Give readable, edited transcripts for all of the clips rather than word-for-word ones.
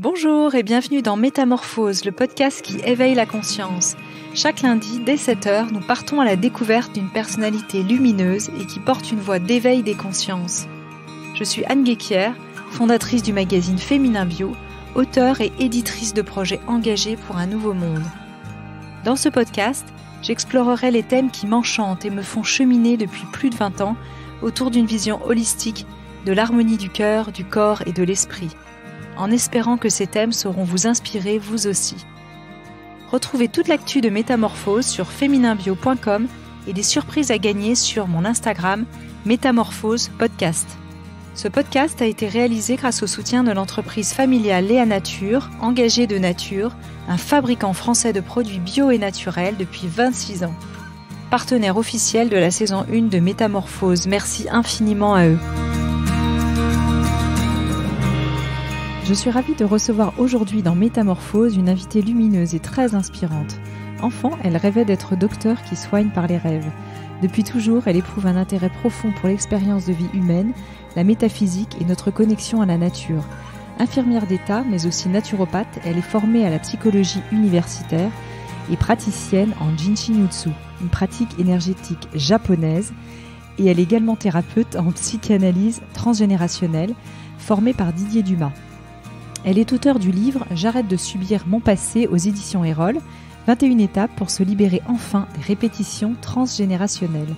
Bonjour et bienvenue dans Métamorphose, le podcast qui éveille la conscience. Chaque lundi, dès 7h, nous partons à la découverte d'une personnalité lumineuse et qui porte une voix d'éveil des consciences. Je suis Anne Guéquière, fondatrice du magazine Féminin Bio, auteure et éditrice de projets engagés pour un nouveau monde. Dans ce podcast, j'explorerai les thèmes qui m'enchantent et me font cheminer depuis plus de 20 ans autour d'une vision holistique de l'harmonie du cœur, du corps et de l'esprit, en espérant que ces thèmes sauront vous inspirer vous aussi. Retrouvez toute l'actu de Métamorphose sur fémininbio.com et des surprises à gagner sur mon Instagram Métamorphose Podcast. Ce podcast a été réalisé grâce au soutien de l'entreprise familiale Léa Nature, engagée de nature, un fabricant français de produits bio et naturels depuis 26 ans. Partenaire officiel de la saison 1 de Métamorphose, merci infiniment à eux. Je suis ravie de recevoir aujourd'hui dans Métamorphose une invitée lumineuse et très inspirante. Enfant, elle rêvait d'être docteur qui soigne par les rêves. Depuis toujours, elle éprouve un intérêt profond pour l'expérience de vie humaine, la métaphysique et notre connexion à la nature. Infirmière d'État, mais aussi naturopathe, elle est formée à la psychologie universitaire et praticienne en Jinshin-Jutsu, une pratique énergétique japonaise, et elle est également thérapeute en psychanalyse transgénérationnelle, formée par Didier Dumas. Elle est auteure du livre « J'arrête de subir mon passé » aux éditions Erol, 21 étapes pour se libérer enfin des répétitions transgénérationnelles.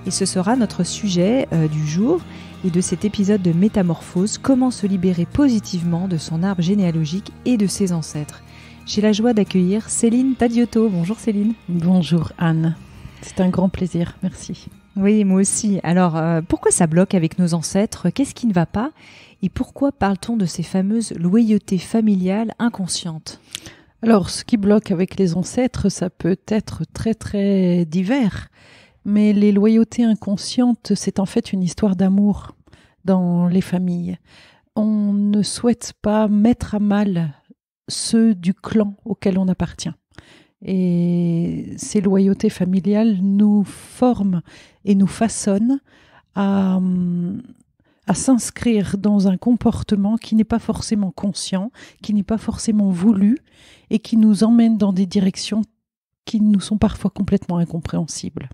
Et ce sera notre sujet du jour et de cet épisode de Métamorphose, comment se libérer positivement de son arbre généalogique et de ses ancêtres. J'ai la joie d'accueillir Céline Tadiotto. Bonjour Céline. Bonjour Anne, c'est un grand plaisir, merci. Oui, moi aussi. Alors, pourquoi ça bloque avec nos ancêtres ? Qu'est-ce qui ne va pas ? Et pourquoi parle-t-on de ces fameuses loyautés familiales inconscientes ? Alors, ce qui bloque avec les ancêtres, ça peut être très très divers. Mais les loyautés inconscientes, c'est en fait une histoire d'amour dans les familles. On ne souhaite pas mettre à mal ceux du clan auquel on appartient. Et ces loyautés familiales nous forment et nous façonnent à s'inscrire dans un comportement qui n'est pas forcément conscient, qui n'est pas forcément voulu et qui nous emmène dans des directions qui nous sont parfois complètement incompréhensibles.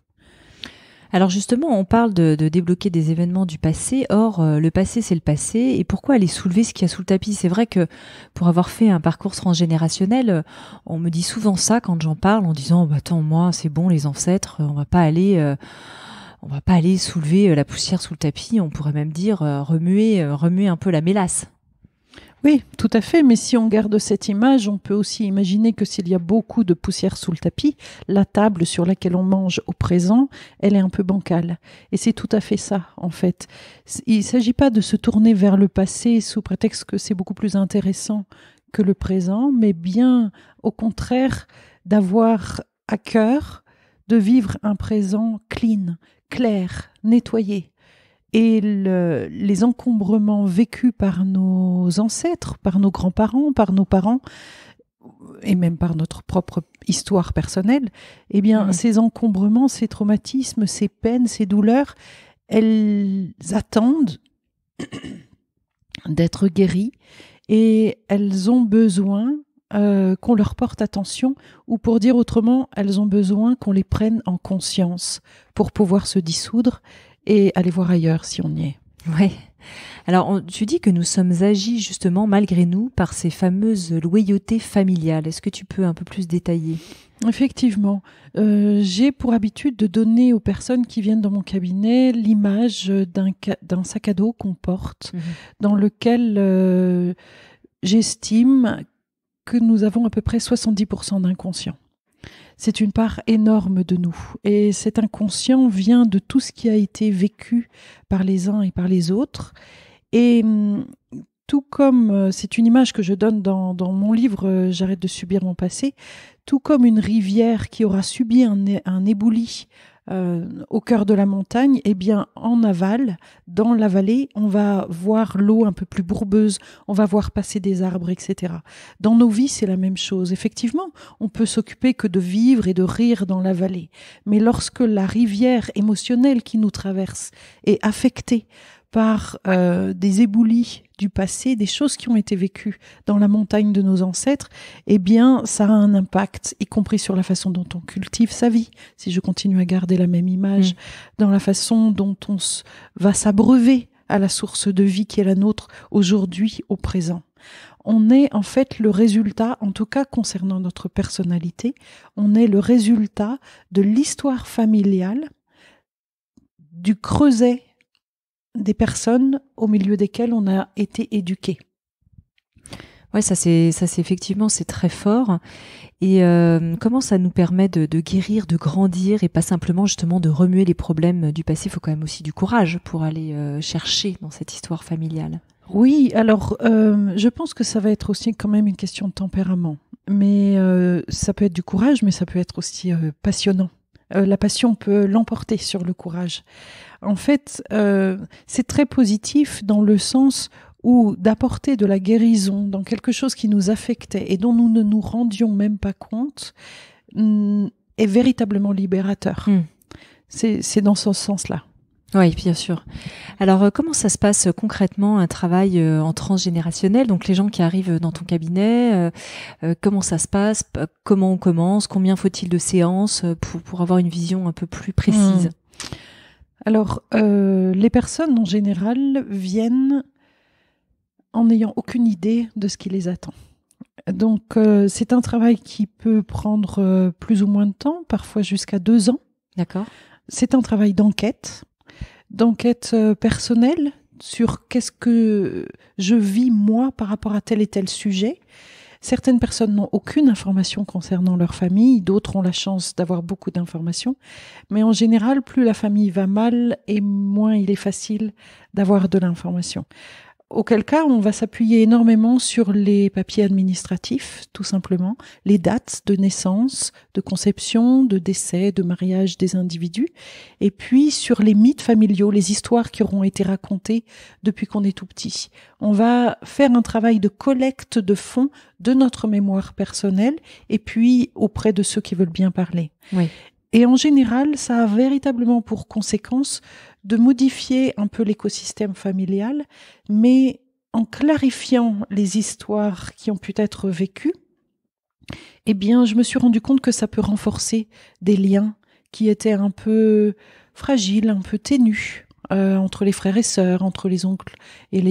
Alors justement, on parle de débloquer des événements du passé. Or, le passé, c'est le passé. Et pourquoi aller soulever ce qu'il y a sous le tapis ? C'est vrai que pour avoir fait un parcours transgénérationnel, on me dit souvent ça quand j'en parle en disant « Attends, moi, c'est bon, les ancêtres, on va pas aller soulever la poussière sous le tapis. On pourrait même dire remuer un peu la mélasse. » Oui, tout à fait, mais si on garde cette image, on peut aussi imaginer que s'il y a beaucoup de poussière sous le tapis, la table sur laquelle on mange au présent, elle est un peu bancale. Et c'est tout à fait ça, en fait. Il ne s'agit pas de se tourner vers le passé sous prétexte que c'est beaucoup plus intéressant que le présent, mais bien, au contraire, d'avoir à cœur de vivre un présent clean, clair, nettoyé. Et les encombrements vécus par nos ancêtres, par nos grands-parents, par nos parents, et même par notre propre histoire personnelle, eh bien, ces encombrements, ces traumatismes, ces peines, ces douleurs, elles attendent d'être guéries et elles ont besoin qu'on leur porte attention, ou pour dire autrement, elles ont besoin qu'on les prenne en conscience pour pouvoir se dissoudre et aller voir ailleurs si on y est. Oui. Alors, tu dis que nous sommes agis justement malgré nous par ces fameuses loyautés familiales. Est-ce que tu peux un peu plus détailler ? Effectivement. J'ai pour habitude de donner aux personnes qui viennent dans mon cabinet l'image d'un sac à dos qu'on porte, dans lequel j'estime que nous avons à peu près 70% d'inconscient. C'est une part énorme de nous. Et cet inconscient vient de tout ce qui a été vécu par les uns et par les autres. Et tout comme, c'est une image que je donne dans mon livre « J'arrête de subir mon passé », tout comme une rivière qui aura subi un éboulis au cœur de la montagne, eh bien en aval, dans la vallée, on va voir l'eau un peu plus bourbeuse, on va voir passer des arbres, etc. Dans nos vies, c'est la même chose. Effectivement, on peut s'occuper que de vivre et de rire dans la vallée. Mais lorsque la rivière émotionnelle qui nous traverse est affectée par des éboulis du passé, des choses qui ont été vécues dans la montagne de nos ancêtres, eh bien, ça a un impact, y compris sur la façon dont on cultive sa vie. Si je continue à garder la même image, dans la façon dont on va s'abreuver à la source de vie qui est la nôtre aujourd'hui, au présent. On est en fait le résultat, en tout cas concernant notre personnalité, on est le résultat de l'histoire familiale, du creuset des personnes au milieu desquelles on a été éduqué. Ouais, ça c'est effectivement, c'est très fort. Et comment ça nous permet de guérir, de grandir et pas simplement justement de remuer les problèmes du passé? Il faut quand même aussi du courage pour aller chercher dans cette histoire familiale. Oui, alors je pense que ça va être aussi quand même une question de tempérament. Mais ça peut être du courage, mais ça peut être aussi passionnant. La passion peut l'emporter sur le courage. En fait, c'est très positif dans le sens où d'apporter de la guérison dans quelque chose qui nous affectait et dont nous ne nous rendions même pas compte est véritablement libérateur. C'est dans ce sens-là. Oui, bien sûr. Alors, comment ça se passe concrètement, un travail en transgénérationnel? Donc, les gens qui arrivent dans ton cabinet, comment ça se passe? Comment on commence? Combien faut-il de séances pour avoir une vision un peu plus précise? Alors, les personnes en général viennent en n'ayant aucune idée de ce qui les attend. Donc, c'est un travail qui peut prendre plus ou moins de temps, parfois jusqu'à 2 ans. D'accord. C'est un travail d'enquête personnelle sur qu'est-ce que je vis moi par rapport à tel et tel sujet. Certaines personnes n'ont aucune information concernant leur famille, d'autres ont la chance d'avoir beaucoup d'informations. Mais en général, plus la famille va mal et moins il est facile d'avoir de l'information. Auquel cas, on va s'appuyer énormément sur les papiers administratifs, tout simplement, les dates de naissance, de conception, de décès, de mariage des individus, et puis sur les mythes familiaux, les histoires qui auront été racontées depuis qu'on est tout petit. On va faire un travail de collecte de fonds de notre mémoire personnelle, et puis auprès de ceux qui veulent bien parler. Oui. Et en général, ça a véritablement pour conséquence de modifier un peu l'écosystème familial, mais en clarifiant les histoires qui ont pu être vécues, eh bien, je me suis rendu compte que ça peut renforcer des liens qui étaient un peu fragiles, un peu ténus, entre les frères et sœurs, entre les oncles et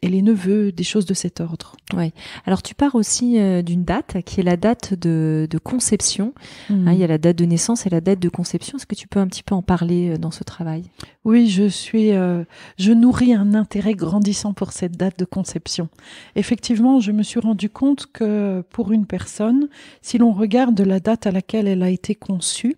les neveux, des choses de cet ordre. Oui. Alors, tu pars aussi d'une date qui est la date de conception. Il y a la date de naissance et la date de conception. Est-ce que tu peux un petit peu en parler dans ce travail? Oui, je nourris un intérêt grandissant pour cette date de conception. Effectivement, je me suis rendu compte que pour une personne, si l'on regarde la date à laquelle elle a été conçue,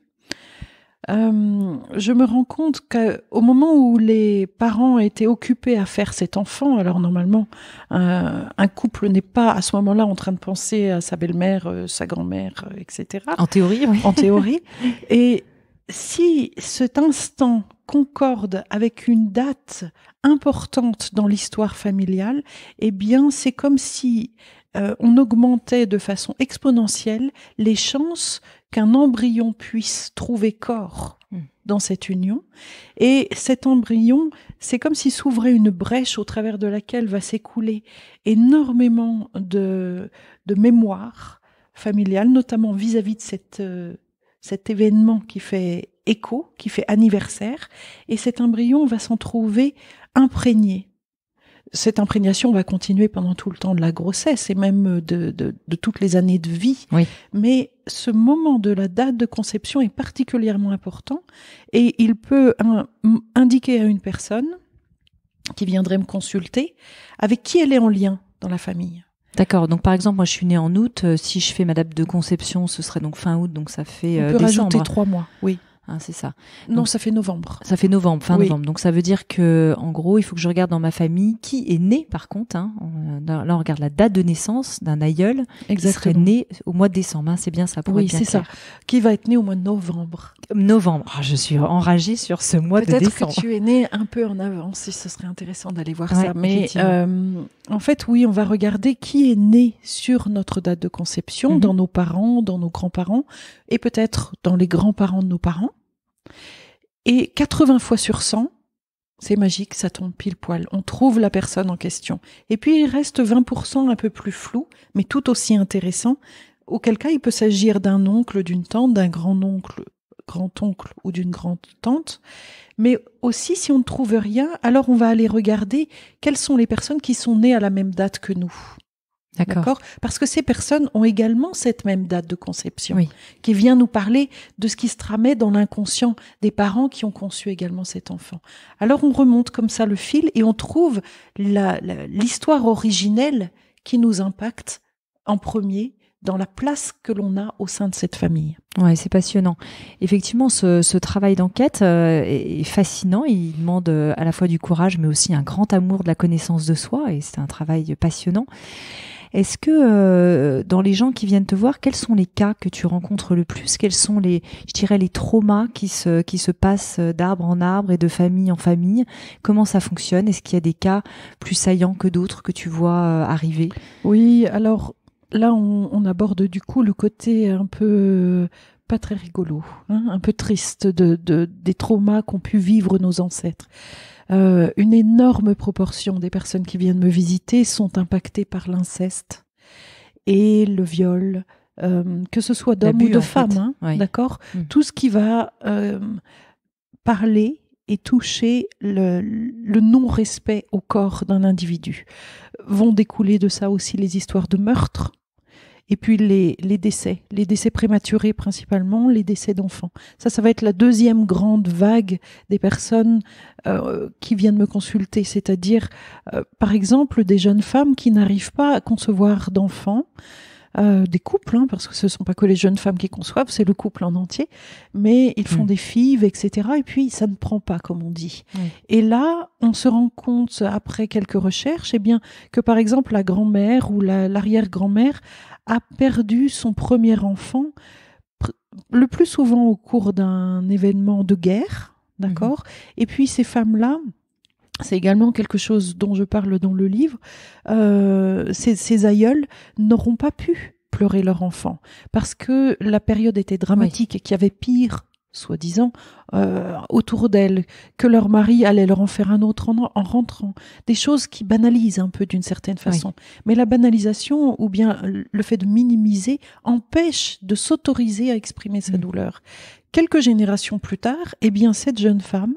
je me rends compte qu'au moment où les parents étaient occupés à faire cet enfant, alors normalement, un couple n'est pas à ce moment-là en train de penser à sa belle-mère, sa grand-mère, etc. En théorie, oui. En théorie. Et si cet instant concorde avec une date importante dans l'histoire familiale, eh bien, c'est comme si on augmentait de façon exponentielle les chances qu'un embryon puisse trouver corps dans cette union. Et cet embryon, c'est comme s'il s'ouvrait une brèche au travers de laquelle va s'écouler énormément de mémoire familiale, notamment vis-à-vis de cet événement qui fait écho, qui fait anniversaire. Et cet embryon va s'en trouver imprégné. Cette imprégnation va continuer pendant tout le temps de la grossesse et même de toutes les années de vie. Oui. Mais ce moment de la date de conception est particulièrement important et il peut indiquer à une personne qui viendrait me consulter avec qui elle est en lien dans la famille. D'accord. Donc, par exemple, moi, je suis née en août. Si je fais ma date de conception, ce serait donc fin août. Donc, ça fait On peut décembre. rajouter 3 mois, oui. Hein, c'est ça. Non, Donc, ça fait novembre. Ça fait novembre, fin Oui. novembre. Donc ça veut dire que, en gros, il faut que je regarde dans ma famille qui est né, par contre. Là, on regarde la date de naissance d'un aïeul qui serait né au mois de décembre. C'est bien ça. Pour Oui, être bien c'est clair. ça. Qui va être né au mois de novembre. Novembre. Oh, je suis enragée sur ce mois de décembre. Peut-être que tu es né un peu en avance, et ce serait intéressant d'aller voir Ouais, ça. Mais en fait, oui, on va regarder qui est né sur notre date de conception, dans nos parents, dans nos grands-parents, et peut-être dans les grands-parents de nos parents. Et 80 fois sur 100, C'est magique, ça tombe pile poil. On trouve la personne en question. Et puis, il reste 20% un peu plus flou, mais tout aussi intéressant, auquel cas il peut s'agir d'un oncle, d'une tante, d'un grand-oncle ou d'une grande-tante. Mais aussi, si on ne trouve rien, alors on va aller regarder quelles sont les personnes qui sont nées à la même date que nous. D'accord. Parce que ces personnes ont également cette même date de conception, qui vient nous parler de ce qui se tramait dans l'inconscient des parents qui ont conçu également cet enfant. Alors on remonte comme ça le fil et on trouve l'histoire originelle qui nous impacte en premier dans la place que l'on a au sein de cette famille. Ouais, c'est passionnant. Effectivement, ce travail d'enquête est fascinant. Il demande à la fois du courage, mais aussi un grand amour de la connaissance de soi, et c'est un travail passionnant. Est-ce que dans les gens qui viennent te voir, quels sont les cas que tu rencontres le plus? Quels sont les traumas qui se passent d'arbre en arbre et de famille en famille? Comment ça fonctionne? Est-ce qu'il y a des cas plus saillants que d'autres que tu vois arriver? Oui, alors là, on aborde du coup le côté un peu pas très rigolo, un peu triste des traumas qu'ont pu vivre nos ancêtres. Une énorme proportion des personnes qui viennent me visiter sont impactées par l'inceste et le viol, que ce soit d'hommes ou de femmes, d'accord. Tout ce qui va parler et toucher le non-respect au corps d'un individu. Vont découler de ça aussi les histoires de meurtre. Et puis les décès prématurés principalement, les décès d'enfants. Ça va être la deuxième grande vague des personnes qui viennent me consulter, c'est-à-dire par exemple des jeunes femmes qui n'arrivent pas à concevoir d'enfants, des couples, parce que ce ne sont pas que les jeunes femmes qui conçoivent, c'est le couple en entier, mais ils font des fives, etc. Et puis ça ne prend pas, comme on dit. Et là, on se rend compte, après quelques recherches, que par exemple la grand-mère ou l'arrière-grand-mère a perdu son premier enfant, le plus souvent au cours d'un événement de guerre, d'accord. Et puis ces femmes-là, c'est également quelque chose dont je parle dans le livre, ces aïeuls n'auront pas pu pleurer leur enfant parce que la période était dramatique et qu'il y avait pire, soi-disant, autour d'elles, que leur mari allait leur en faire un autre en rentrant. Des choses qui banalisent un peu d'une certaine façon. Mais la banalisation ou bien le fait de minimiser empêche de s'autoriser à exprimer sa douleur. Quelques générations plus tard, cette jeune femme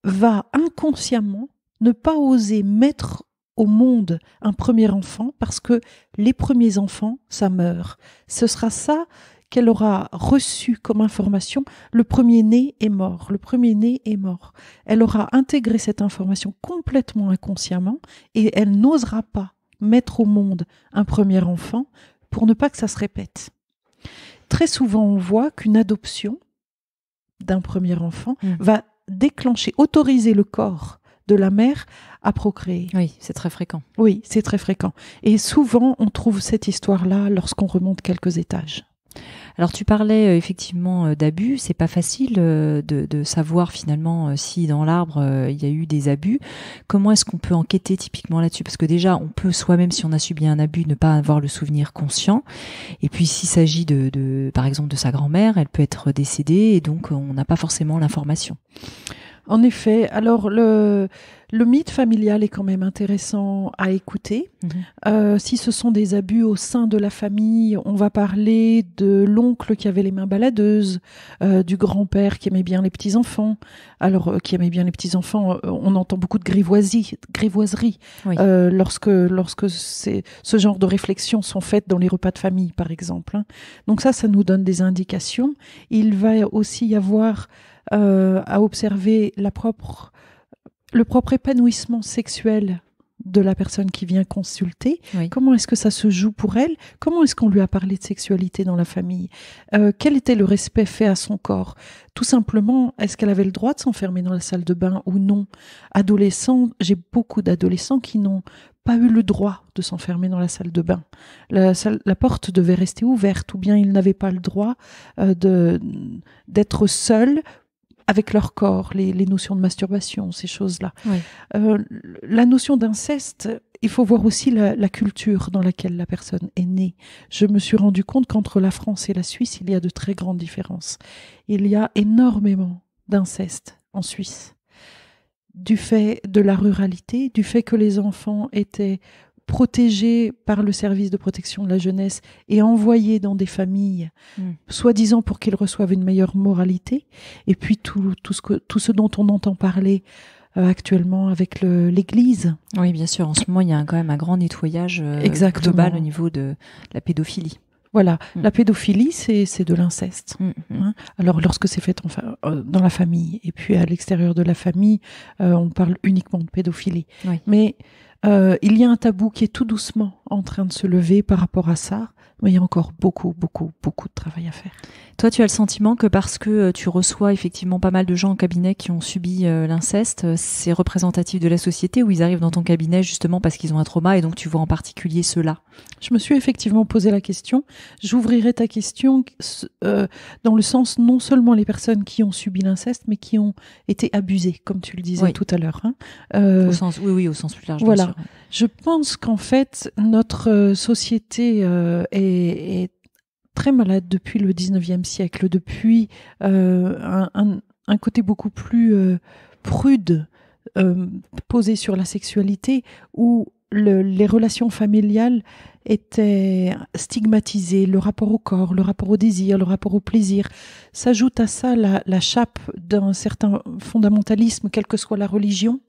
va inconsciemment ne pas oser mettre au monde un premier enfant parce que les premiers enfants, ça meurt. Ce sera ça qu'elle aura reçu comme information. Le premier-né est mort. Le premier-né est mort. Elle aura intégré cette information complètement inconsciemment et elle n'osera pas mettre au monde un premier enfant pour ne pas que ça se répète. Très souvent, on voit qu'une adoption d'un premier enfant va autoriser le corps de la mère à procréer. Oui, c'est très fréquent. Oui, c'est très fréquent. Et souvent, on trouve cette histoire-là lorsqu'on remonte quelques étages. Alors, tu parlais effectivement d'abus. C'est pas facile de savoir finalement si dans l'arbre il y a eu des abus. Comment est-ce qu'on peut enquêter typiquement là-dessus? Parce que déjà, on peut soi-même, si on a subi un abus, ne pas avoir le souvenir conscient. Et puis, s'il s'agit par exemple, de sa grand-mère, elle peut être décédée et donc on n'a pas forcément l'information. En effet, alors le mythe familial est quand même intéressant à écouter. Si ce sont des abus au sein de la famille, on va parler de l'oncle qui avait les mains baladeuses, du grand-père qui aimait bien les petits-enfants. Alors, qui aimait bien les petits-enfants, on entend beaucoup de grivoiserie lorsque ce genre de réflexions sont faites dans les repas de famille, par exemple. Donc ça nous donne des indications. Il va aussi y avoir à observer le propre épanouissement sexuel de la personne qui vient consulter. Comment est-ce que ça se joue pour elle? Comment est-ce qu'on lui a parlé de sexualité dans la famille? Quel était le respect fait à son corps? Tout simplement, est-ce qu'elle avait le droit de s'enfermer dans la salle de bain ou non? J'ai beaucoup d'adolescents qui n'ont pas eu le droit de s'enfermer dans la salle de bain. La porte devait rester ouverte, ou bien ils n'avaient pas le droit d'être seuls avec leur corps, les notions de masturbation, ces choses-là. La notion d'inceste, il faut voir aussi la culture dans laquelle la personne est née. Je me suis rendu compte qu'entre la France et la Suisse, il y a de très grandes différences. Il y a énormément d'inceste en Suisse. du fait de la ruralité, du fait que les enfants étaient protégés par le service de protection de la jeunesse et envoyés dans des familles, soi-disant pour qu'ils reçoivent une meilleure moralité, et puis tout ce dont on entend parler actuellement avec l'Église. Oui, bien sûr. En ce moment, il y a quand même un grand nettoyage global au niveau de la pédophilie. Voilà, la pédophilie, c'est de l'inceste. Hein. Alors, lorsque c'est fait dans la famille, et puis à l'extérieur de la famille, on parle uniquement de pédophilie. Oui. Mais il y a un tabou qui est tout doucement en train de se lever par rapport à ça, mais il y a encore beaucoup de travail à faire. Toi, tu as le sentiment que parce que tu reçois effectivement pas mal de gens en cabinet qui ont subi l'inceste, c'est représentatif de la société, ou ils arrivent dans ton cabinet justement parce qu'ils ont un trauma et donc tu vois en particulier ceux-là? Je me suis effectivement posé la question. J'ouvrirai ta question dans le sens non seulement les personnes qui ont subi l'inceste, mais qui ont été abusées, comme tu le disais tout à l'heure. Hein. Au sens plus large. Voilà. Bien sûr. Je pense qu'en fait, notre société est très malade depuis le 19e siècle, depuis un côté beaucoup plus prude posé sur la sexualité, où les relations familiales étaient stigmatisées, le rapport au corps, le rapport au désir, le rapport au plaisir. S'ajoute à ça la chape d'un certain fondamentalisme, quelle que soit la religion,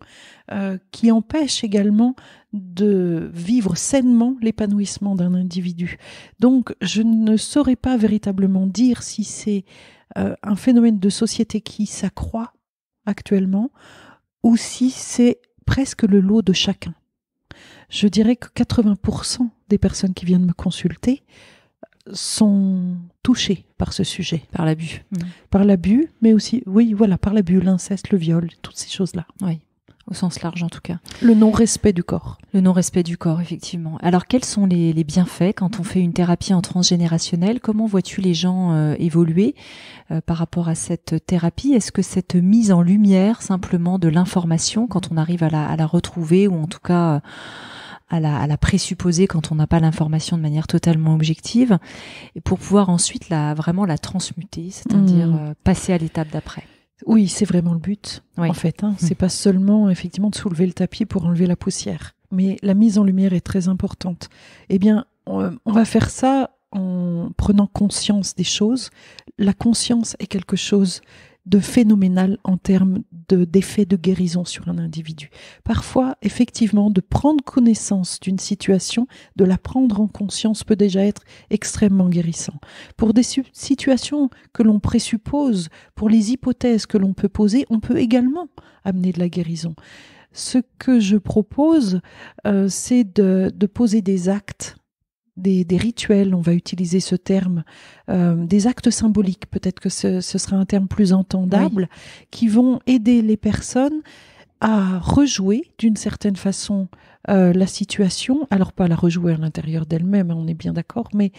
qui empêche également de vivre sainement l'épanouissement d'un individu. Donc, je ne saurais pas véritablement dire si c'est un phénomène de société qui s'accroît actuellement ou si c'est presque le lot de chacun. Je dirais que 80% des personnes qui viennent me consulter sont touchées par ce sujet. Par l'abus. Par l'abus, mais aussi, par l'abus, l'inceste, le viol, toutes ces choses-là. Oui. Au sens large, en tout cas. Le non-respect du corps. Le non-respect du corps, effectivement. Alors, quels sont les bienfaits quand on fait une thérapie en transgénérationnel? Comment vois-tu les gens évoluer par rapport à cette thérapie? Est-ce que cette mise en lumière, simplement, de l'information, quand on arrive à la retrouver, ou en tout cas à la présupposer quand on n'a pas l'information de manière totalement objective, et pour pouvoir ensuite vraiment la transmuter, c'est-à-dire passer à l'étape d'après? Oui, c'est vraiment le but, en fait. Hein. C'est pas seulement, effectivement, de soulever le tapis pour enlever la poussière. Mais la mise en lumière est très importante. Eh bien, on va faire ça en prenant conscience des choses. La conscience est quelque chose de phénoménal en termes d'effet de guérison sur un individu. Parfois, effectivement, de prendre connaissance d'une situation, de la prendre en conscience peut déjà être extrêmement guérissant. Pour des situations que l'on présuppose, pour les hypothèses que l'on peut poser, on peut également amener de la guérison. Ce que je propose, c'est de poser des actes, des rituels, on va utiliser ce terme, des actes symboliques, peut-être que ce sera un terme plus entendable, qui vont aider les personnes à rejouer d'une certaine façon la situation, alors pas la rejouer à l'intérieur d'elle-même, on est bien d'accord, mais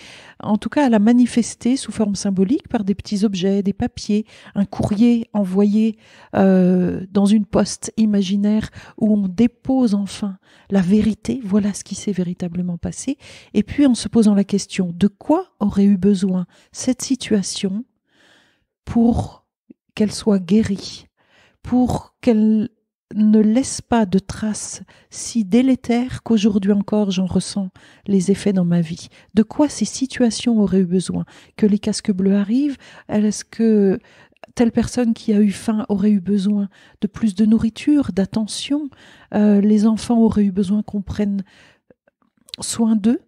en tout cas à la manifester sous forme symbolique par des petits objets, des papiers, un courrier envoyé dans une poste imaginaire où on dépose enfin la vérité, voilà ce qui s'est véritablement passé, et puis en se posant la question de quoi aurait eu besoin cette situation pour qu'elle soit guérie, pour qu'elle ne laisse pas de traces si délétères qu'aujourd'hui encore j'en ressens les effets dans ma vie. De quoi ces situations auraient eu besoin? Que les casques bleus arrivent? Est-ce que telle personne qui a eu faim aurait eu besoin de plus de nourriture, d'attention? Les enfants auraient eu besoin qu'on prenne soin d'eux?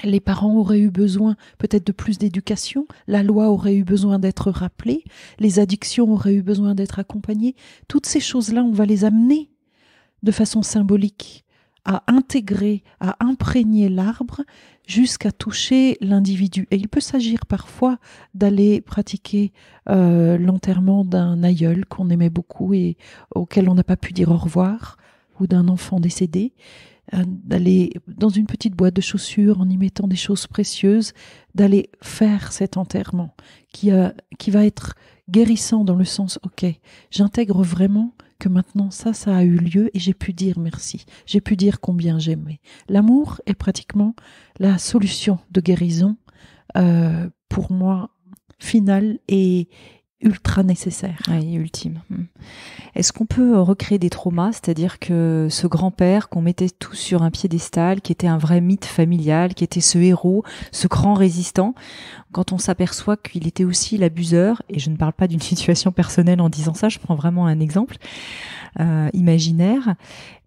Les parents auraient eu besoin peut-être de plus d'éducation, la loi aurait eu besoin d'être rappelée, les addictions auraient eu besoin d'être accompagnées. Toutes ces choses-là, on va les amener de façon symbolique à intégrer, à imprégner l'arbre jusqu'à toucher l'individu. Et il peut s'agir parfois d'aller pratiquer l'enterrement d'un aïeul qu'on aimait beaucoup et auquel on n'a pas pu dire au revoir, ou d'un enfant décédé, d'aller dans une petite boîte de chaussures en y mettant des choses précieuses, d'aller faire cet enterrement qui va être guérissant dans le sens, ok, j'intègre vraiment que maintenant ça a eu lieu et j'ai pu dire merci, j'ai pu dire combien j'aimais. L'amour est pratiquement la solution de guérison pour moi finale et ultra nécessaire. Oui, ultime. Est-ce qu'on peut recréer des traumas, c'est-à-dire que ce grand-père qu'on mettait tous sur un piédestal, qui était un vrai mythe familial, qui était ce héros, ce grand résistant, quand on s'aperçoit qu'il était aussi l'abuseur, et je ne parle pas d'une situation personnelle en disant ça, je prends vraiment un exemple imaginaire,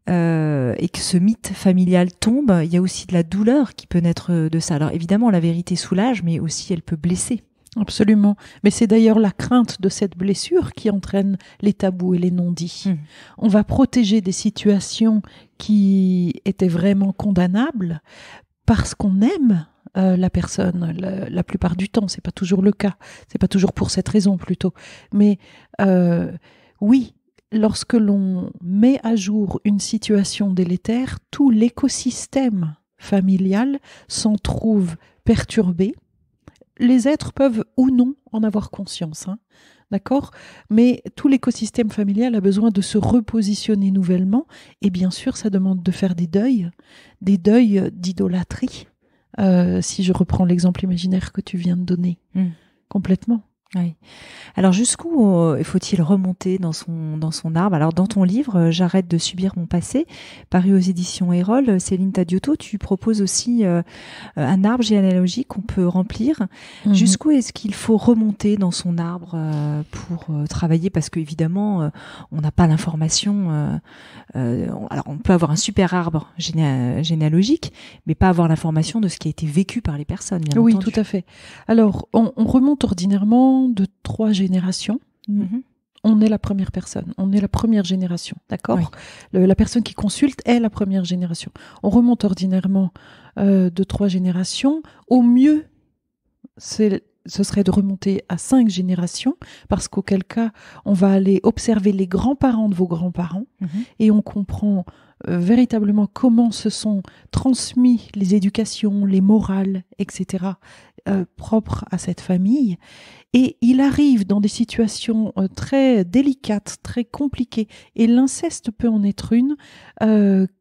et que ce mythe familial tombe, il y a aussi de la douleur qui peut naître de ça. Alors évidemment, la vérité soulage, mais aussi elle peut blesser. Absolument. Mais c'est d'ailleurs la crainte de cette blessure qui entraîne les tabous et les non-dits. On va protéger des situations qui étaient vraiment condamnables parce qu'on aime la personne. La plupart du temps, c'est pas toujours le cas. C'est pas toujours pour cette raison plutôt. Mais oui, lorsque l'on met à jour une situation délétère, tout l'écosystème familial s'en trouve perturbé. Les êtres peuvent ou non en avoir conscience, d'accord ? Mais tout l'écosystème familial a besoin de se repositionner nouvellement. Et bien sûr, ça demande de faire des deuils d'idolâtrie, si je reprends l'exemple imaginaire que tu viens de donner. Complètement. Oui. Alors jusqu'où faut-il remonter dans son arbre ? Alors dans ton livre J'arrête de subir mon passé, paru aux éditions Erol, Céline Tadiotto, tu proposes aussi un arbre généalogique qu'on peut remplir. Jusqu'où est-ce qu'il faut remonter dans son arbre pour travailler ? Parce qu'évidemment, on n'a pas l'information. Alors on peut avoir un super arbre généalogique, mais pas avoir l'information de ce qui a été vécu par les personnes. Bien oui, entendu. Tout à fait. Alors on remonte ordinairement de 3 générations. On est la première personne, on est la première génération, d'accord ? Oui. La personne qui consulte est la première génération. On remonte ordinairement de 3 générations. Au mieux, ce serait de remonter à 5 générations, parce qu'auquel cas, on va aller observer les grands-parents de vos grands-parents, et on comprend véritablement comment se sont transmis les éducations, les morales, etc., propres à cette famille. Et il arrive dans des situations très délicates, très compliquées, et l'inceste peut en être une,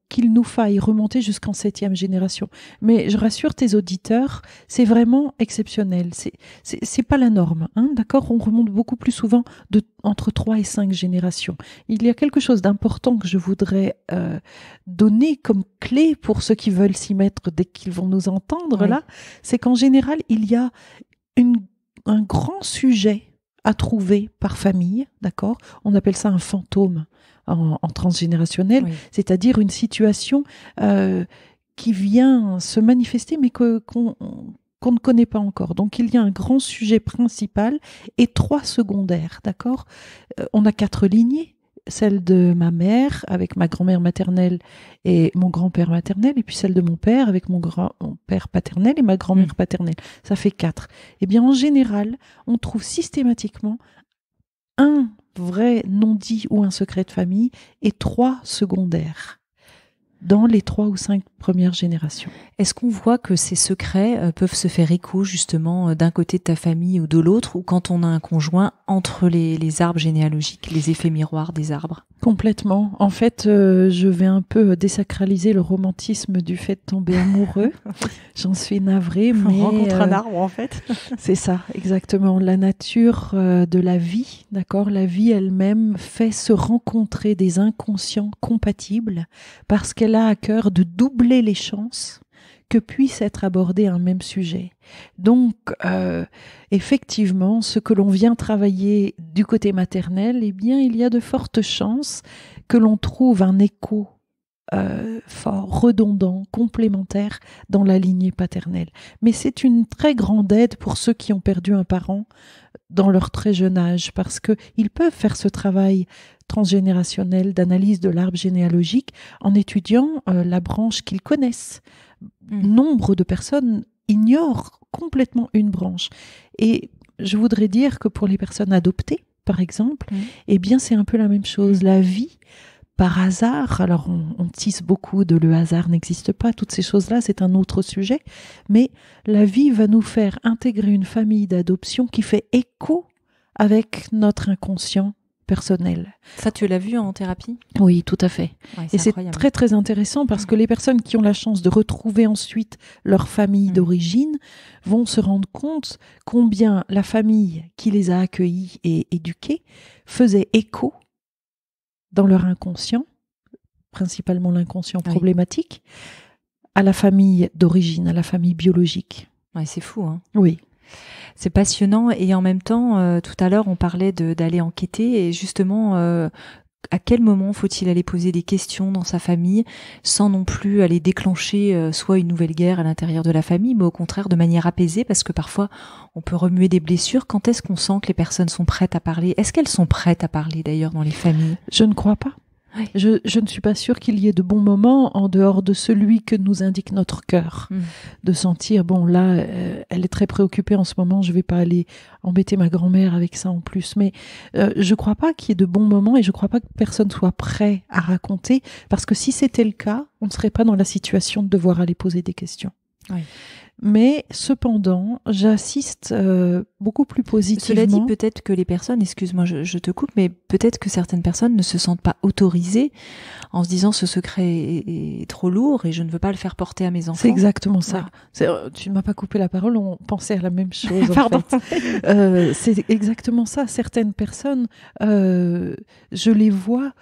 qu'il nous faille remonter jusqu'en 7e génération. Mais je rassure tes auditeurs, c'est vraiment exceptionnel. C'est pas la norme, d'accord ? On remonte beaucoup plus souvent entre 3 et 5 générations. Il y a quelque chose d'important que je voudrais donner comme clé pour ceux qui veulent s'y mettre dès qu'ils vont nous entendre là, c'est qu'en général, il y a un grand sujet à trouver par famille, d'accord ? On appelle ça un fantôme en transgénérationnel, c'est-à-dire une situation qui vient se manifester mais qu'on ne connaît pas encore. Donc il y a un grand sujet principal et 3 secondaires, d'accord ? On a 4 lignées, celle de ma mère avec ma grand-mère maternelle et mon grand-père maternel, et puis celle de mon père avec mon grand-père paternel et ma grand-mère paternelle. Ça fait 4. Eh bien, en général, on trouve systématiquement un vrai non-dit ou un secret de famille et 3 secondaires dans les 3 ou 5 premières générations. Est-ce qu'on voit que ces secrets peuvent se faire écho justement d'un côté de ta famille ou de l'autre, ou quand on a un conjoint, entre les arbres généalogiques, les effets miroirs des arbres ? Complètement. En fait, je vais un peu désacraliser le romantisme du fait de tomber amoureux. J'en suis navrée. Mais on rencontre un arbre, en fait. C'est ça, exactement. La nature de la vie, d'accord ? La vie elle-même fait se rencontrer des inconscients compatibles parce qu'elle a à cœur de doubler les chances que puisse être abordé un même sujet. Donc, effectivement, ce que l'on vient travailler du côté maternel, eh bien, il y a de fortes chances que l'on trouve un écho fort, redondant, complémentaire dans la lignée paternelle. Mais c'est une très grande aide pour ceux qui ont perdu un parent dans leur très jeune âge, parce qu'ils peuvent faire ce travail transgénérationnel d'analyse de l'arbre généalogique en étudiant la branche qu'ils connaissent. Nombre de personnes ignorent complètement une branche. Et je voudrais dire que pour les personnes adoptées, par exemple, eh bien c'est un peu la même chose. La vie, par hasard, alors on tisse beaucoup de le hasard n'existe pas, toutes ces choses-là, c'est un autre sujet, mais la vie va nous faire intégrer une famille d'adoption qui fait écho avec notre inconscient personnel. Ça, tu l'as vu en thérapie ? Oui, tout à fait. Ouais, Et c'est incroyable. très, très intéressant parce que les personnes qui ont la chance de retrouver ensuite leur famille d'origine vont se rendre compte combien la famille qui les a accueillis et éduqués faisait écho dans leur inconscient, principalement l'inconscient problématique, à la famille d'origine, à la famille biologique. Ouais, c'est fou, hein. Oui. C'est passionnant et en même temps, tout à l'heure, on parlait d'aller enquêter et justement, à quel moment faut-il aller poser des questions dans sa famille sans non plus aller déclencher soit une nouvelle guerre à l'intérieur de la famille, mais au contraire de manière apaisée parce que parfois on peut remuer des blessures. Quand est-ce qu'on sent que les personnes sont prêtes à parler ? Est-ce qu'elles sont prêtes à parler d'ailleurs dans les familles ? Je ne crois pas. Oui. Je ne suis pas sûre qu'il y ait de bons moments en dehors de celui que nous indique notre cœur. De sentir, bon là, elle est très préoccupée en ce moment, je ne vais pas aller embêter ma grand-mère avec ça en plus. Mais je ne crois pas qu'il y ait de bons moments et je ne crois pas que personne soit prêt à raconter parce que si c'était le cas, on ne serait pas dans la situation de devoir aller poser des questions. Oui. Mais cependant, j'assiste beaucoup plus positivement. Cela dit, peut-être que les personnes, excuse-moi, je te coupe, mais peut-être que certaines personnes ne se sentent pas autorisées en se disant ce secret est trop lourd et je ne veux pas le faire porter à mes enfants. C'est exactement ça. Ouais. Tu ne m'as pas coupé la parole, on pensait à la même chose. Pardon. En fait. C'est exactement ça. Certaines personnes, je les vois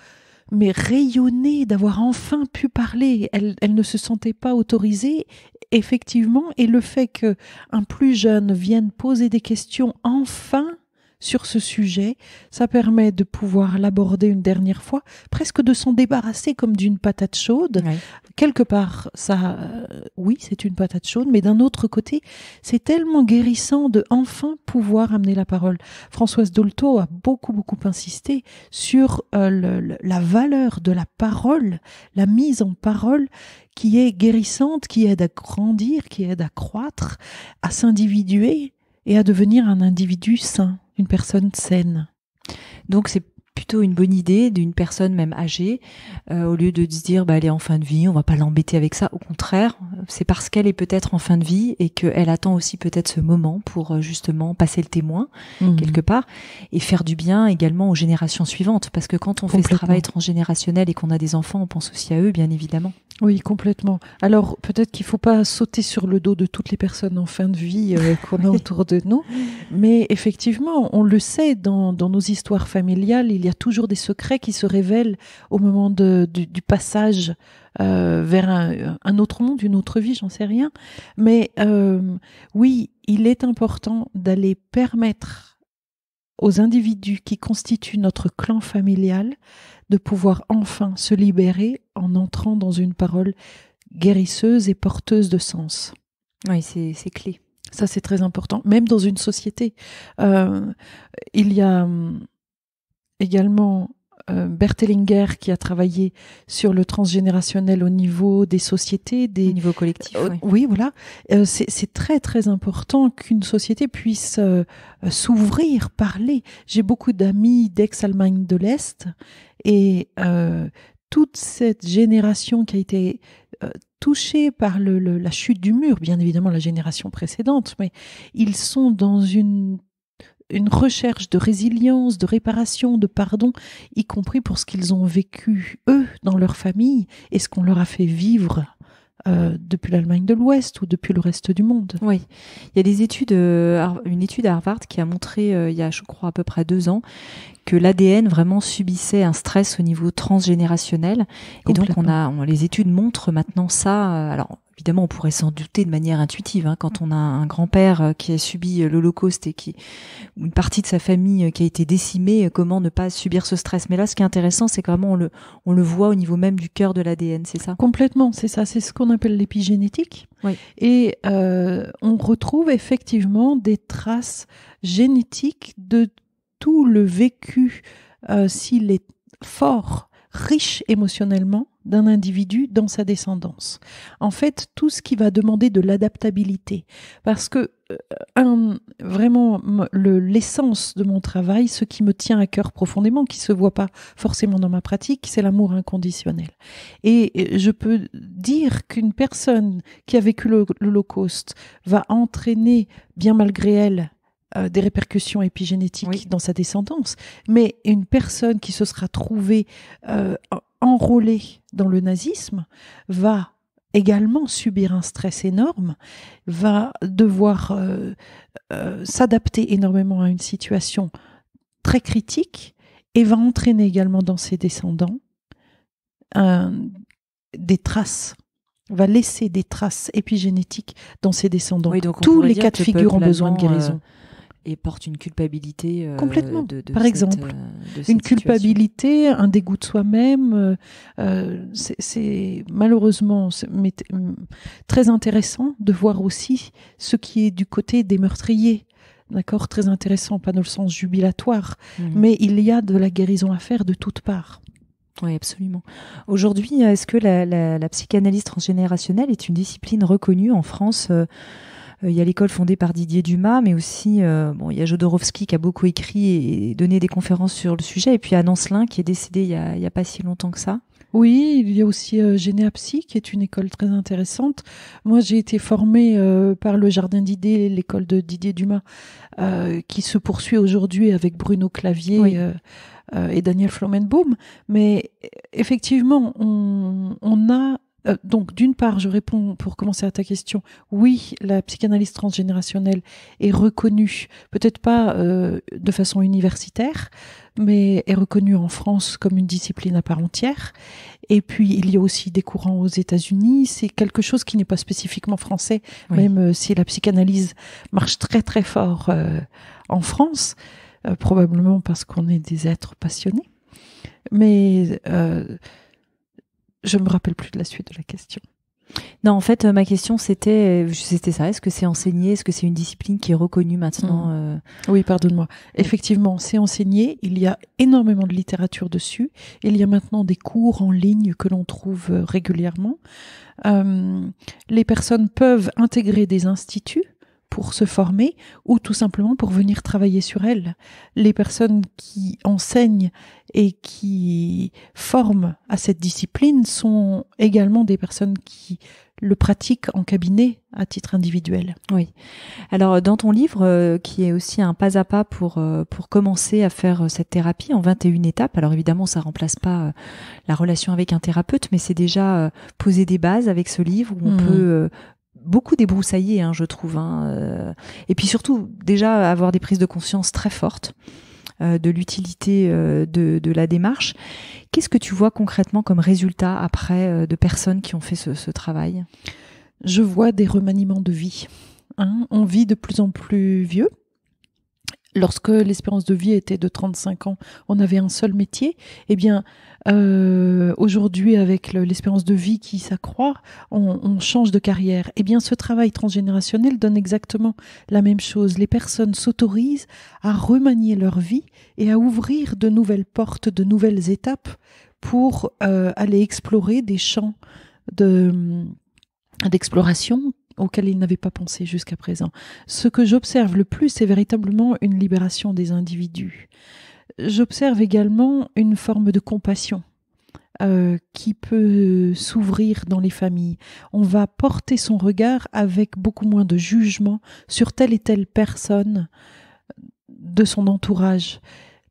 mais rayonner d'avoir enfin pu parler. Elle ne se sentait pas autorisée, effectivement, et le fait qu'un plus jeune vienne poser des questions enfin sur ce sujet, ça permet de pouvoir l'aborder une dernière fois, presque de s'en débarrasser comme d'une patate chaude. Oui. Quelque part, ça, oui, c'est une patate chaude, mais d'un autre côté, c'est tellement guérissant de enfin pouvoir amener la parole. Françoise Dolto a beaucoup insisté sur la valeur de la parole, la mise en parole qui est guérissante, qui aide à grandir, qui aide à croître, à s'individuer et à devenir un individu sain, une personne saine. Donc c'est plutôt une bonne idée d'une personne même âgée, au lieu de se dire elle est en fin de vie, on va pas l'embêter avec ça. Au contraire, c'est parce qu'elle est peut-être en fin de vie et qu'elle attend aussi peut-être ce moment pour justement passer le témoin quelque part et faire du bien également aux générations suivantes. Parce que quand on fait ce travail transgénérationnel et qu'on a des enfants, on pense aussi à eux, bien évidemment. Oui, complètement. Alors, peut-être qu'il ne faut pas sauter sur le dos de toutes les personnes en fin de vie qu'on a autour de nous, mais effectivement, on le sait, dans nos histoires familiales, il y a toujours des secrets qui se révèlent au moment du passage vers un autre monde, une autre vie, j'en sais rien. Mais oui, il est important d'aller permettre aux individus qui constituent notre clan familial de pouvoir enfin se libérer en entrant dans une parole guérisseuse et porteuse de sens. Oui, c'est clé. Ça, c'est très important. Même dans une société. Il y a également Bert Hellinger qui a travaillé sur le transgénérationnel au niveau des sociétés. Au niveau collectif, oui. Oui, voilà. C'est très, très important qu'une société puisse s'ouvrir, parler. J'ai beaucoup d'amis d'ex-Allemagne de l'Est et toute cette génération qui a été touchée par la chute du mur, bien évidemment la génération précédente, mais ils sont dans une recherche de résilience, de réparation, de pardon, y compris pour ce qu'ils ont vécu, eux, dans leur famille, et ce qu'on leur a fait vivre depuis l'Allemagne de l'Ouest ou depuis le reste du monde. Oui, il y a des études, une étude à Harvard qui a montré, il y a, je crois, à peu près 2 ans, que l'ADN vraiment subissait un stress au niveau transgénérationnel. Et donc, les études montrent maintenant ça. Alors, évidemment, on pourrait s'en douter de manière intuitive, hein, quand on a un grand-père qui a subi l'Holocauste et une partie de sa famille qui a été décimée, comment ne pas subir ce stress. Mais là, ce qui est intéressant, c'est que vraiment on le voit au niveau même du cœur de l'ADN, c'est ça ? Complètement, c'est ça. C'est ce qu'on appelle l'épigénétique. Oui. Et on retrouve effectivement des traces génétiques de tout le vécu, s'il est fort, riche émotionnellement, d'un individu dans sa descendance. En fait, tout ce qui va demander de l'adaptabilité. Parce que vraiment, l'essence de mon travail, ce qui me tient à cœur profondément, qui ne se voit pas forcément dans ma pratique, c'est l'amour inconditionnel. Et je peux dire qu'une personne qui a vécu l'Holocauste va entraîner, bien malgré elle, des répercussions épigénétiques dans sa descendance. Mais une personne qui se sera trouvée enrôlée dans le nazisme va également subir un stress énorme, va devoir s'adapter énormément à une situation très critique et va entraîner également dans ses descendants des traces, va laisser des traces épigénétiques dans ses descendants. Oui, donc tous les cas de figure ont besoin de guérison. Et porte une culpabilité complètement. Par exemple, une culpabilité, un dégoût de soi-même. C'est malheureusement très intéressant de voir aussi ce qui est du côté des meurtriers. D'accord, très intéressant, pas dans le sens jubilatoire, mais il y a de la guérison à faire de toutes parts. Oui, absolument. Aujourd'hui, est-ce que la psychanalyse transgénérationnelle est une discipline reconnue en France ? Il y a l'école fondée par Didier Dumas, mais aussi il y a Jodorowsky qui a beaucoup écrit et donné des conférences sur le sujet, et puis Anne Ancelin qui est décédée il y a pas si longtemps que ça. Oui, il y a aussi Généapsy, qui est une école très intéressante. Moi, j'ai été formée par le Jardin d'idées, l'école de Didier Dumas, qui se poursuit aujourd'hui avec Bruno Clavier et Daniel Flomenbaum. Mais effectivement, on a... donc, d'une part, je réponds pour commencer à ta question. Oui, la psychanalyse transgénérationnelle est reconnue, peut-être pas de façon universitaire, mais est reconnue en France comme une discipline à part entière. Et puis, il y a aussi des courants aux États-Unis. C'est quelque chose qui n'est pas spécifiquement français, même si la psychanalyse marche très très fort en France, probablement parce qu'on est des êtres passionnés. Mais je me rappelle plus de la suite de la question. Non, en fait, ma question c'était ça. Est-ce que c'est enseigné ? Est-ce que c'est une discipline qui est reconnue maintenant Oui, pardonne-moi. Effectivement, c'est enseigné. Il y a énormément de littérature dessus. Il y a maintenant des cours en ligne que l'on trouve régulièrement. Les personnes peuvent intégrer des instituts pour se former ou tout simplement pour venir travailler sur elles. Les personnes qui enseignent et qui forment à cette discipline sont également des personnes qui le pratiquent en cabinet à titre individuel. Oui. Alors, dans ton livre, qui est aussi un pas à pas pour commencer à faire cette thérapie en 21 étapes, alors évidemment, ça remplace pas la relation avec un thérapeute, mais c'est déjà poser des bases avec ce livre où on peut beaucoup débroussailler, je trouve. Et puis surtout, déjà, avoir des prises de conscience très fortes de l'utilité de la démarche. Qu'est-ce que tu vois concrètement comme résultat après de personnes qui ont fait ce travail ? Je vois des remaniements de vie. On vit de plus en plus vieux. Lorsque l'espérance de vie était de 35 ans, on avait un seul métier. Eh bien, aujourd'hui, avec l'espérance de vie qui s'accroît, on change de carrière. Eh bien, ce travail transgénérationnel donne exactement la même chose. Les personnes s'autorisent à remanier leur vie et à ouvrir de nouvelles portes, de nouvelles étapes pour aller explorer des champs d'exploration auxquels ils n'avaient pas pensé jusqu'à présent. Ce que j'observe le plus, c'est véritablement une libération des individus. J'observe également une forme de compassion qui peut s'ouvrir dans les familles. On va porter son regard avec beaucoup moins de jugement sur telle et telle personne de son entourage.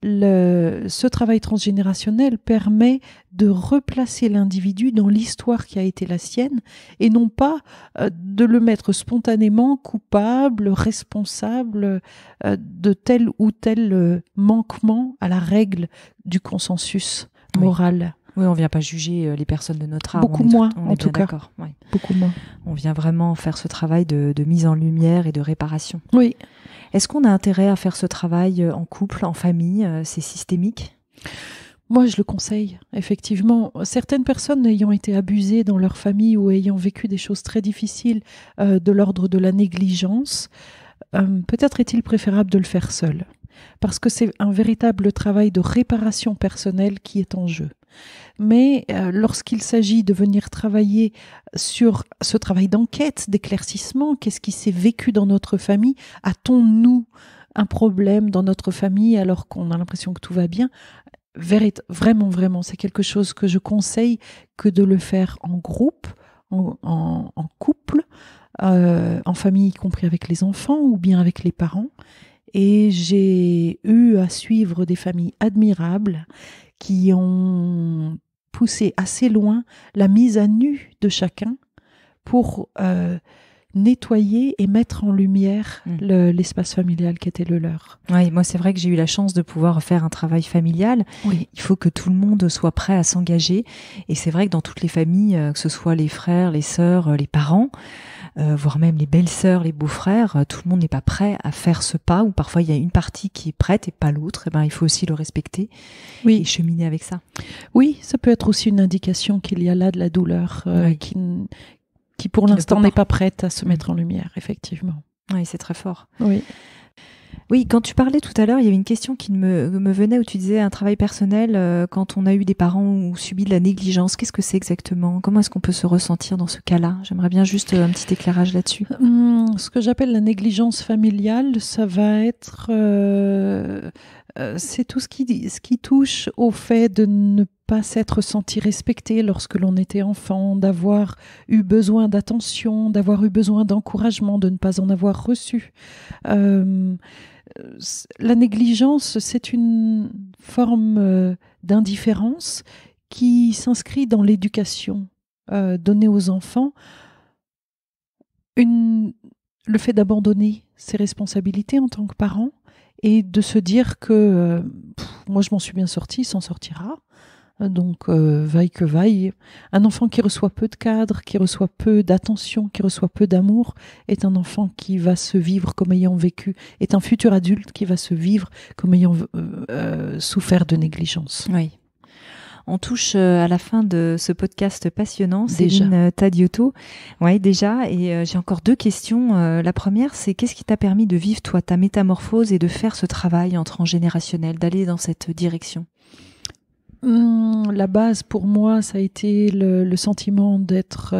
Ce travail transgénérationnel permet de replacer l'individu dans l'histoire qui a été la sienne et non pas de le mettre spontanément coupable, responsable de tel ou tel manquement à la règle du consensus moral. Oui, on ne vient pas juger les personnes de notre âge. Beaucoup moins, en tout cas. Oui. Beaucoup moins. On vient vraiment faire ce travail de mise en lumière et de réparation. Oui. Est-ce qu'on a intérêt à faire ce travail en couple, en famille ? C'est systémique ? Moi, je le conseille, effectivement. Certaines personnes ayant été abusées dans leur famille ou ayant vécu des choses très difficiles de l'ordre de la négligence, peut-être est-il préférable de le faire seul. Parce que c'est un véritable travail de réparation personnelle qui est en jeu. Mais lorsqu'il s'agit de venir travailler sur ce travail d'enquête, d'éclaircissement, qu'est-ce qui s'est vécu dans notre famille ? A-t-on, nous, un problème dans notre famille alors qu'on a l'impression que tout va bien ? Vraiment, c'est quelque chose que je conseille que de le faire en groupe, en couple, en famille, y compris avec les enfants ou bien avec les parents. Et j'ai eu à suivre des familles admirables qui ont poussé assez loin la mise à nu de chacun pour nettoyer et mettre en lumière l'espace familial qui était le leur. Oui, moi c'est vrai que j'ai eu la chance de pouvoir faire un travail familial. Oui. Il faut que tout le monde soit prêt à s'engager. Et c'est vrai que dans toutes les familles, que ce soit les frères, les sœurs, les parents, voire même les belles-sœurs, les beaux-frères, tout le monde n'est pas prêt à faire ce pas, ou parfois il y a une partie qui est prête et pas l'autre. Et ben, il faut aussi le respecter et cheminer avec ça. Oui, ça peut être aussi une indication qu'il y a là de la douleur qui pour l'instant n'est pas prête à se mettre en lumière, effectivement. Oui, c'est très fort. Oui. Oui, quand tu parlais tout à l'heure, il y avait une question qui me venait où tu disais un travail personnel quand on a eu des parents ou subi de la négligence. Qu'est-ce que c'est exactement? Comment est-ce qu'on peut se ressentir dans ce cas-là? J'aimerais bien juste un petit éclairage là-dessus. Ce que j'appelle la négligence familiale, ça va être... c'est tout ce qui touche au fait de ne pas s'être senti respecté lorsque l'on était enfant, d'avoir eu besoin d'attention, d'avoir eu besoin d'encouragement, de ne pas en avoir reçu. La négligence, c'est une forme d'indifférence qui s'inscrit dans l'éducation donnée aux enfants. Le fait d'abandonner ses responsabilités en tant que parent et de se dire que moi je m'en suis bien sorti, il s'en sortira. Donc, vaille que vaille. Un enfant qui reçoit peu de cadre, qui reçoit peu d'attention, qui reçoit peu d'amour, est un enfant qui va se vivre comme ayant vécu, est un futur adulte qui va se vivre comme ayant souffert de négligence. Oui. On touche à la fin de ce podcast passionnant, Céline Tadiotto. Oui, déjà. Et j'ai encore 2 questions. La première, c'est qu'est-ce qui t'a permis de vivre, toi, ta métamorphose et de faire ce travail en transgénérationnel, d'aller dans cette direction? La base pour moi, ça a été le sentiment d'être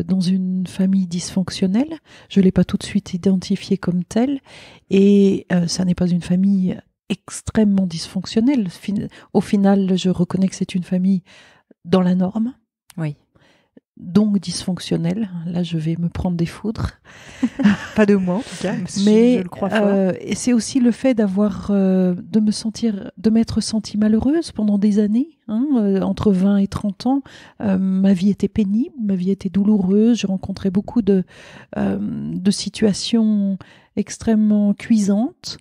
dans une famille dysfonctionnelle. Je ne l'ai pas tout de suite identifiée comme telle. Et ça n'est pas une famille extrêmement dysfonctionnelle. Au final, je reconnais que c'est une famille dans la norme. Oui. Donc dysfonctionnelle. Là, je vais me prendre des foudres. Pas de moi, en tout cas. Mais je le crois fort. et c'est aussi le fait de m'être sentie malheureuse pendant des années. Entre 20 et 30 ans, ma vie était pénible, ma vie était douloureuse. Je rencontrais beaucoup de situations extrêmement cuisantes.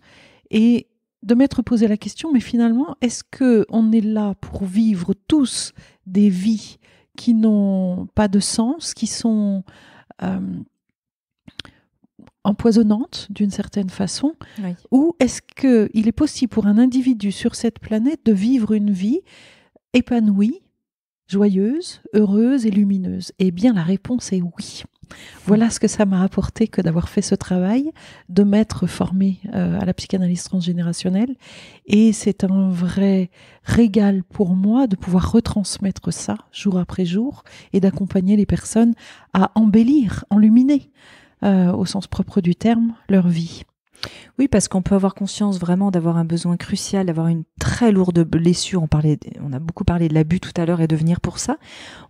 Et de m'être posé la question, mais finalement, est-ce qu'on est là pour vivre tous des vies qui n'ont pas de sens, qui sont empoisonnantes d'une certaine façon, oui. Ou est-ce qu'il est possible pour un individu sur cette planète de vivre une vie épanouie, joyeuse, heureuse et lumineuse? Eh bien, la réponse est oui. Voilà ce que ça m'a apporté que d'avoir fait ce travail, de m'être formée à la psychanalyse transgénérationnelle. Et c'est un vrai régal pour moi de pouvoir retransmettre ça jour après jour et d'accompagner les personnes à embellir, enluminer, au sens propre du terme, leur vie. Oui, parce qu'on peut avoir conscience vraiment d'avoir un besoin crucial, d'avoir une très lourde blessure. On a beaucoup parlé de l'abus tout à l'heure et de venir pour ça.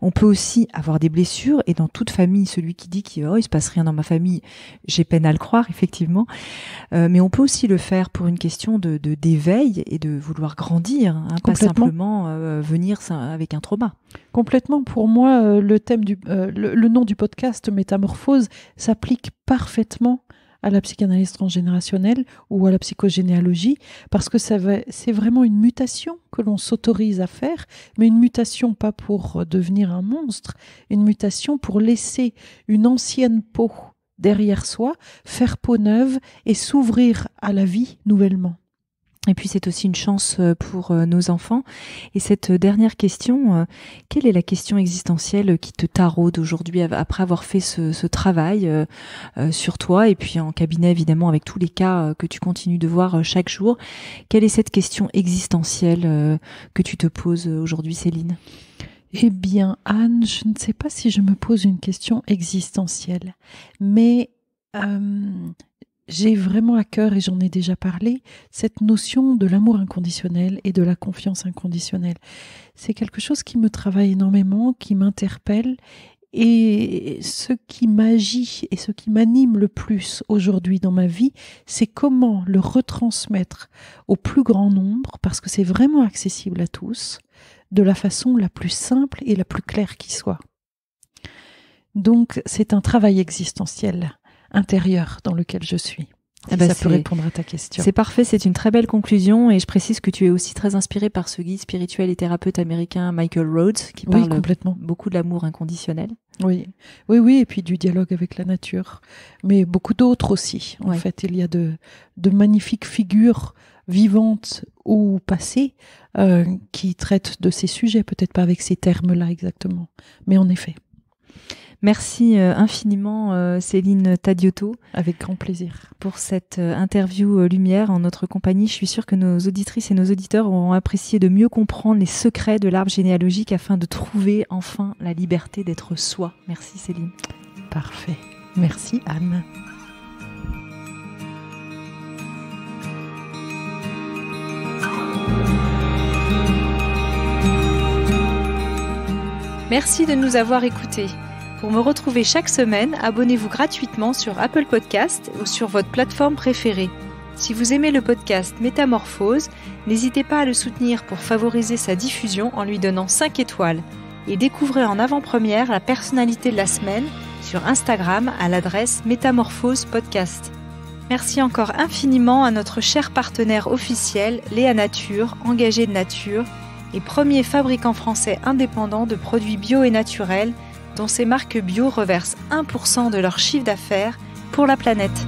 On peut aussi avoir des blessures et dans toute famille, celui qui dit qu'il se passe rien dans ma famille, j'ai peine à le croire, effectivement. Mais on peut aussi le faire pour une question d'éveil et de vouloir grandir, pas simplement venir avec un trauma. Complètement. Pour moi, le nom du podcast Métamorphose s'applique parfaitement à la psychanalyse transgénérationnelle ou à la psychogénéalogie, parce que c'est vraiment une mutation que l'on s'autorise à faire, mais une mutation pas pour devenir un monstre, une mutation pour laisser une ancienne peau derrière soi, faire peau neuve et s'ouvrir à la vie nouvellement. Et puis c'est aussi une chance pour nos enfants. Et cette dernière question, quelle est la question existentielle qui te taraude aujourd'hui après avoir fait ce travail sur toi et puis en cabinet évidemment avec tous les cas que tu continues de voir chaque jour? Quelle est cette question existentielle que tu te poses aujourd'hui, Céline? Eh bien, Anne, je ne sais pas si je me pose une question existentielle, mais j'ai vraiment à cœur, et j'en ai déjà parlé, cette notion de l'amour inconditionnel et de la confiance inconditionnelle. C'est quelque chose qui me travaille énormément, qui m'interpelle Et ce qui m'agit et ce qui m'anime le plus aujourd'hui dans ma vie, c'est comment le retransmettre au plus grand nombre, parce que c'est vraiment accessible à tous, de la façon la plus simple et la plus claire qui soit. Donc, c'est un travail existentiel intérieur dans lequel je suis. Si ça peut répondre à ta question. C'est parfait, c'est une très belle conclusion et je précise que tu es aussi très inspirée par ce guide spirituel et thérapeute américain Michael Rhodes qui parle beaucoup de l'amour inconditionnel. Oui, et puis du dialogue avec la nature, mais beaucoup d'autres aussi. En fait, il y a de magnifiques figures vivantes ou passées qui traitent de ces sujets, peut-être pas avec ces termes-là exactement, mais en effet. Merci infiniment Céline Tadiotto. Avec grand plaisir. Pour cette interview Lumière en notre compagnie. Je suis sûre que nos auditrices et nos auditeurs auront apprécié de mieux comprendre les secrets de l'arbre généalogique afin de trouver enfin la liberté d'être soi. Merci Céline. Parfait. Merci Anne. Merci de nous avoir écoutés. Pour me retrouver chaque semaine, abonnez-vous gratuitement sur Apple Podcast ou sur votre plateforme préférée. Si vous aimez le podcast Métamorphose, n'hésitez pas à le soutenir pour favoriser sa diffusion en lui donnant 5 étoiles. Et découvrez en avant-première la personnalité de la semaine sur Instagram à l'adresse Métamorphose Podcast. Merci encore infiniment à notre cher partenaire officiel, Léa Nature, engagé de nature, et premier fabricant français indépendant de produits bio et naturels, dont ces marques bio reversent 1% de leur chiffre d'affaires pour la planète.